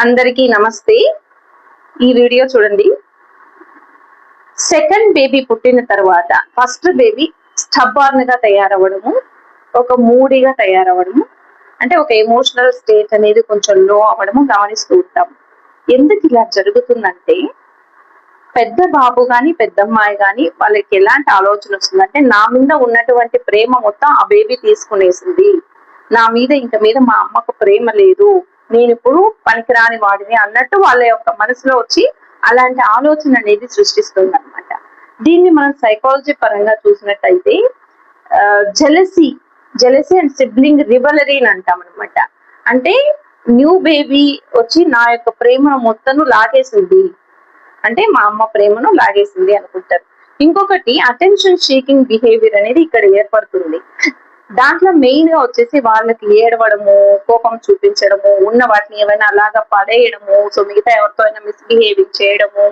అందరికీ నమస్తే. ఈ వీడియో చూడండి. సెకండ్ బేబీ పుట్టిన తర్వాత ఫస్ట్ బేబీ స్టబ్బార్న్ గా తయారవ్వడము, ఒక మూడీగా తయారవ్వడము, అంటే ఒక ఎమోషనల్ స్టేట్ అనేది కొంచెం లో అవ్వడము గమనిస్తూ ఉంటాం. ఎందుకు ఇలా జరుగుతుందంటే, పెద్ద బాబు గాని పెద్దమ్మాయి గాని వాళ్ళకి ఎలాంటి ఆలోచన వస్తుందంటే, నా మీద ఉన్నటువంటి ప్రేమ మొత్తం ఆ బేబీ తీసుకునేసింది, నా మీద మా అమ్మకు ప్రేమ లేదు, నేను ఇప్పుడు పనికిరాని వాడిని అన్నట్టు వాళ్ళ యొక్క మనసులో వచ్చి అలాంటి ఆలోచన అనేది సృష్టిస్తుంది అనమాట. దీన్ని మనం సైకాలజీ పరంగా చూసినట్టయితే జెలసీ అండ్ సిబ్లింగ్ రివలరీ అని అంటాం అనమాట. అంటే న్యూ బేబీ వచ్చి నా యొక్క ప్రేమను మొత్తం లాగేసింది, అంటే మా అమ్మ ప్రేమను లాగేసింది అనుకుంటారు. ఇంకొకటి అటెన్షన్ సీకింగ్ బిహేవియర్ అనేది ఇక్కడ ఏర్పడుతుంది. దాంట్లో మెయిన్ గా వచ్చేసి వాళ్ళకి ఏడవడము, కోపం చూపించడము, ఉన్న వాటిని ఏమైనా అలాగా పడేయడము, సో మిగతా ఎవరితో అయినా మిస్బిహేవింగ్ చేయడము,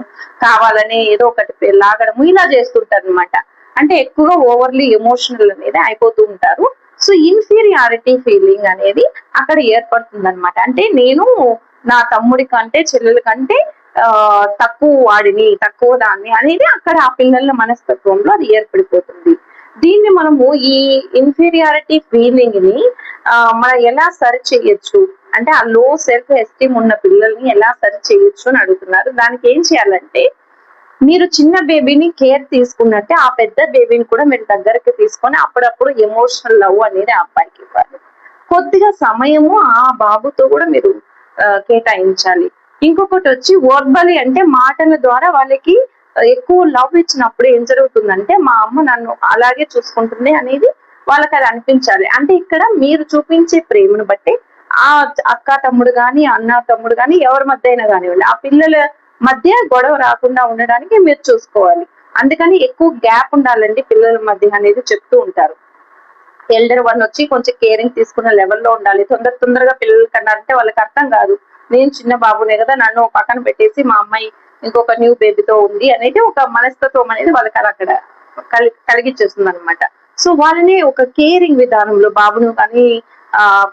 కావాలని ఏదో ఒకటి లాగడము, ఇలా చేస్తుంటారు అనమాట. అంటే ఎక్కువగా ఓవర్లీ ఎమోషనల్ అనేది అయిపోతూ ఉంటారు. సో ఇన్ఫీరియారిటీ ఫీలింగ్ అనేది అక్కడ ఏర్పడుతుంది అనమాట. అంటే నేను నా తమ్ముడి కంటే చెల్లెల కంటే తక్కువ వాడిని, తక్కువ దాన్ని అనేది అక్కడ ఆ పిల్లల మనస్తత్వంలో అది ఏర్పడిపోతుంది. దీన్ని మనము ఈ ఇన్ఫీరియారిటీ ఫీలింగ్ ని మనం ఎలా సరి చేయొచ్చు అంటే, ఆ లో సెల్ఫ్ ఎస్టీమ్ ఉన్న పిల్లల్ని ఎలా సరి చేయొచ్చు అని అడుగుతున్నారు. దానికి ఏం చేయాలంటే, మీరు చిన్న బేబీని కేర్ తీసుకున్నట్టే ఆ పెద్ద బేబీని కూడా మీరు దగ్గరికి తీసుకొని అప్పుడప్పుడు ఎమోషనల్ లవ్ అనేది ఆ అబ్బాయికి ఇవ్వాలి. కొద్దిగా సమయము ఆ బాబుతో కూడా మీరు కేటాయించాలి. ఇంకొకటి వచ్చి వర్బలీ, అంటే మాటల ద్వారా వాళ్ళకి ఎక్కువ లవ్ ఇచ్చినప్పుడు ఏం జరుగుతుందంటే, మా అమ్మ నన్ను అలాగే చూసుకుంటుంది అనేది వాళ్ళకి అది అనిపించాలి. అంటే ఇక్కడ మీరు చూపించే ప్రేమను బట్టి ఆ అక్క తమ్ముడు గాని, అన్న తమ్ముడు గాని, ఎవరి మధ్య అయినా కానివ్వండి, ఆ పిల్లల మధ్య గొడవ రాకుండా ఉండడానికి మీరు చూసుకోవాలి. అందుకని ఎక్కువ గ్యాప్ ఉండాలండి పిల్లల మధ్య అనేది చెప్తూ ఉంటారు. ఎల్డర్ వన్ వచ్చి కొంచెం కేరింగ్ తీసుకున్న లెవెల్లో ఉండాలి. తొందరగా పిల్లలు కన్నారంటే వాళ్ళకి అర్థం కాదు, నేను చిన్న బాబునే కదా, నన్ను పక్కన పెట్టేసి మా అమ్మాయి ఇంకొక న్యూ బేబీతో ఉంది అనేది ఒక మనస్తత్వం అనేది వాళ్ళకి అక్కడ కలిగించేస్తుంది అనమాట. సో వాళ్ళని ఒక కేరింగ్ విధానంలో బాబును కానీ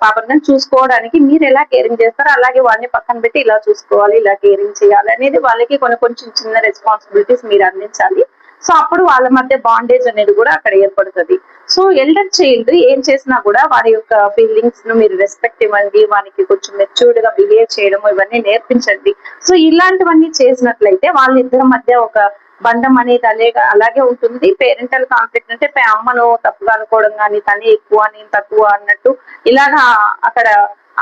పాపను కానీ చూసుకోవడానికి మీరు ఎలా కేరింగ్ చేస్తారో అలాగే వాళ్ళని పక్కన పెట్టి ఇలా చూసుకోవాలి, ఇలా కేరింగ్ చేయాలి అనేది వాళ్ళకి కొంచెం చిన్న రెస్పాన్సిబిలిటీస్ మీరు అందించాలి. సో అప్పుడు వాళ్ళ మధ్య బాండేజ్ అనేది కూడా అక్కడ ఏర్పడుతుంది. సో ఎల్డర్ చైల్డ్ ఏం చేసినా కూడా వారి యొక్క ఫీలింగ్స్ ను మీరు రెస్పెక్ట్ ఇవ్వండి, వానికి కొంచెం మెచ్యూర్డ్ గా బిహేవ్ చేయడం ఇవన్నీ నేర్పించండి. సో ఇలాంటివన్నీ చేసినట్లయితే వాళ్ళిద్దరి మధ్య ఒక బంధం అనేది అలాగే ఉంటుంది. పేరెంటల్ కాన్ఫ్లిక్ట్ అంటే అమ్మను తప్పుగా అనుకోవడం కానీ, తనే ఎక్కువ నేను తక్కువ అన్నట్టు ఇలాగా అక్కడ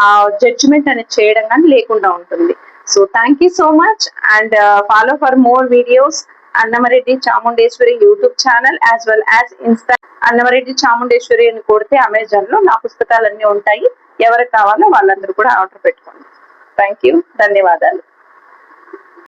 ఆ జడ్జిమెంట్ అనేది చేయడం కానీ లేకుండా ఉంటుంది. So thank you so much and follow for more videos Annamareddy Chamundeswari YouTube channel as well as Insta Annamareddy Chamundeswari అని కొడితే అమెజాన్ లో నా పుస్తకాలన్నీ ఉంటాయి. ఎవరికి కావాలో వాళ్ళందరూ కూడా ఆర్డర్ పెట్టుకోండి. థ్యాంక్ యూ, ధన్యవాదాలు.